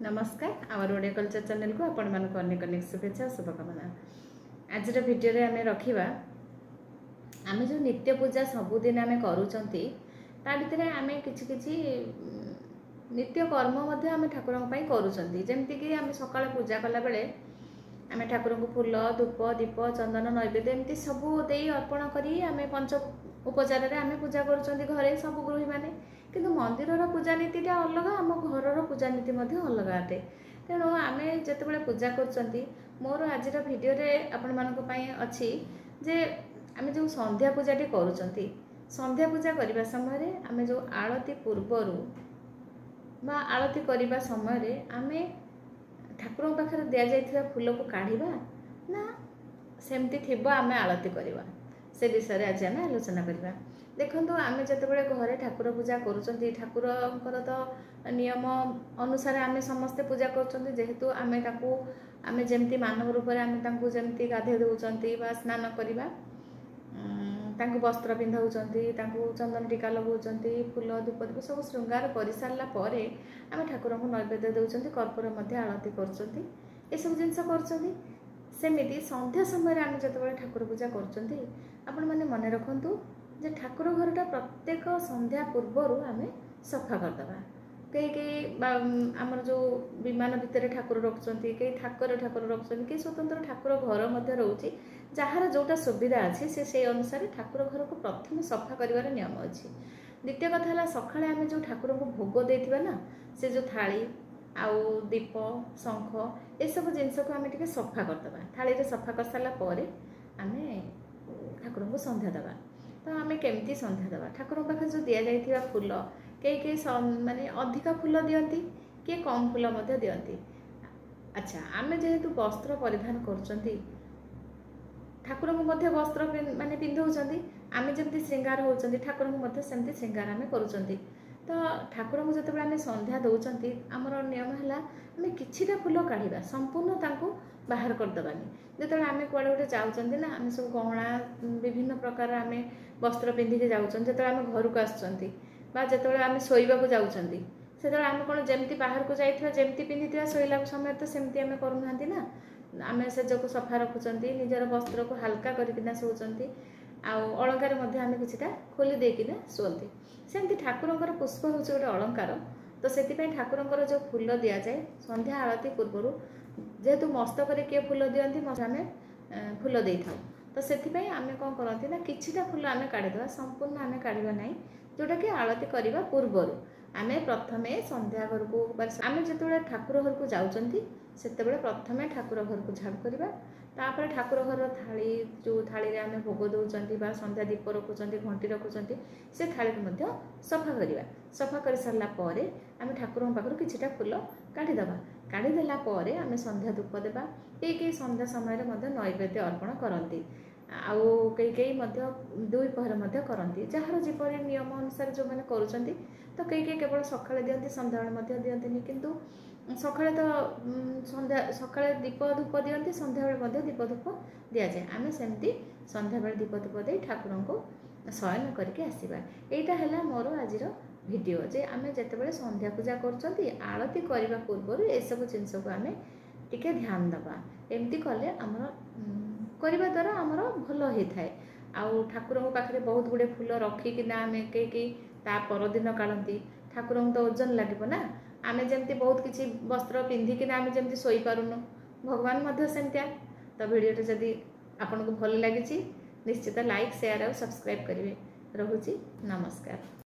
नमस्कार our Odia culture channel को आपण मानक अनेक अनेक शुभेच्छा शुभकामना। आज भिडियो आम रखा आम जो नित्य पूजा सबुदिन आम करूँगी भितर आम कि नित्य कर्म आम ठाकुर करूँगी आम सका पूजा कला बेले आम ठाकुर को फूल धूप दीप चंदन नैवेद्य एमती सबू दे अर्पण करी आम पंच उपचार आम पूजा करुँच घरे सब गृही मैंने किंतु मंदिर पूजा नीति अलग आम घर पूजा नीति अलग अटे। तेणु आम जिते पूजा कर मोर आज भिडियो आपण मानी अच्छी जे आम जो संध्या पूजाटी करुँच संध्या पूजा करने समय आम जो आलती पूर्वर बा आलती करने समय आम ठाकुर पाखे दि जाइए फूल को काढ़ा ना सेमती थी आम आलती करवा से विषय आज आम आलोचना करवा। देखो आम जिते घरे ठाकुर पूजा करुँच ठाकुर तो नियम अनुसार आम समस्ते पूजा कर जेहेतु आम आम जमी मानव रूप में आम जमी गाधे दौरान स्नान करवा वस्त्र पिंधाऊँ चंदन टीका लगाऊँ फूल धूप दीप सब श्रृंगार कर सारापर आम ठाकुर को नैवेद्य दौरान कर्पूर आलती करसबू जिनस करमती संध्या समय आम जो ठाकुर पूजा कर मन रखु जे ठाकुर घरटा प्रत्येक संध्या पूर्वर आम सफा करदे कई आमर जो विमान भितर ठाकुर रखुच्च कई ठाकुर रखुच्च कई स्वतंत्र ठाकुर घर रोचे जार जोटा सुविधा अच्छी से अनुसार ठाकुर घर को प्रथम सफा कर नियम अच्छी। द्वितीय कथा है सकाଳେ आम जो ठाकुर को भोग देथिबा ना से जो थाली आउ दीप शंख ये सब जिनस को आम टे सफा करदे थाली सफा कर सारापर आम ठाकुर को संध्या देवा। तो आम केमती संध्या देवा ठाकुर पाखे जो दि जाइए फूल कई माने अधिक फूल दियंती किए कम फूल दियंती। अच्छा आम जेहेतु वस्त्र परिधान कर ठाकुर को वस्त्र माने पिंधाऊँ आम जमी श्रृंगार होती ठाकुर को सेमती श्रृंगार आम करुँच। तो ठाकुर को जो आम संध्या दौरान आमर नियम है आम किछिटा फूल काढ़ा संपूर्ण बाहर करदेवानी जो आम कड़े गोटे जाऊँ ना आम सब गहना विभिन्न प्रकार आम वस्त्र पिंधिकी जाऊँ जो आम घर को आसो आम शोवा जाऊँ से आम कौन जमी बाहर को जाइए जमी पिंधि शोला समय तो सेमती आम करूना ना आम सेजक सफा रखुच्च निजर वस्त्र को हाल्का करना शोचती अलंकार आम किछिटा खोली देकिना शोती सेमती ठाकुर पुष्प हूँ गोटे अलंकार। तो से ठाकुर जो फूल दि जाए संध्या आलती पूर्वर जेहेतु मस्तक किए फूल दियंती आम फूल दे था तो से आम कौन करती ना किछिटा फूल आम काढ़ीदे संपूर्ण आम काढ़ा ना जोटा कि आलती करने पूर्वर आम प्रथमे संध्या घर को आम जो ठाकुर घर को जाऊँ से प्रथमे ठाकुर घर को झाड़ू करवा तापर ठाकुर घर थाली जो थाली आम भोग दौरान संध्या दीप रखुच्च घंटी रखुच्च से थाली को सफा करवा सफा कर सारापर आम ठाकुर पाखर किछिटा फूल काढ़ीदे काढ़ीदेला आम संध्या धूप देवा कई संध्या समय नैवेद्य अर्पण करती आउ कई दुई पहर करती जार जीवन नियम अनुसार जो मैंने करुँच तो कई केवल सकाଳେ दियंती संध्या दियंती किंतु सकाଳେ तो संध्या सकाଳେ दीप धूप दियंती संध्या बेले दीप धूप दि जाए आम सेमती संध्या बेले दीप धूप दे ठाकुर को शयन करके आसवा। यहाँ है मोर आज भिडियो जे आम जिते संध्या पूजा कर आलती करने पूर्व ये सब जिनस को आम टिके ध्यान दबा एमती कले आमर करने द्वारा आमर भल होता है। आउ ठाकुर पाखे बहुत गुड़े फूल रखिकिना आम कई परदिन काढ़ती ठाकुर तो ओजन लगे ना आम जमी बहुत किसी वस्त्र पिंधिकिना आम जमी शोई पारुनु भगवान सेमतिया। तो भिडियोटे जदि आपन को भल लगी निश्चित लाइक शेयर और सब्सक्राइब करेंगे। रोची नमस्कार।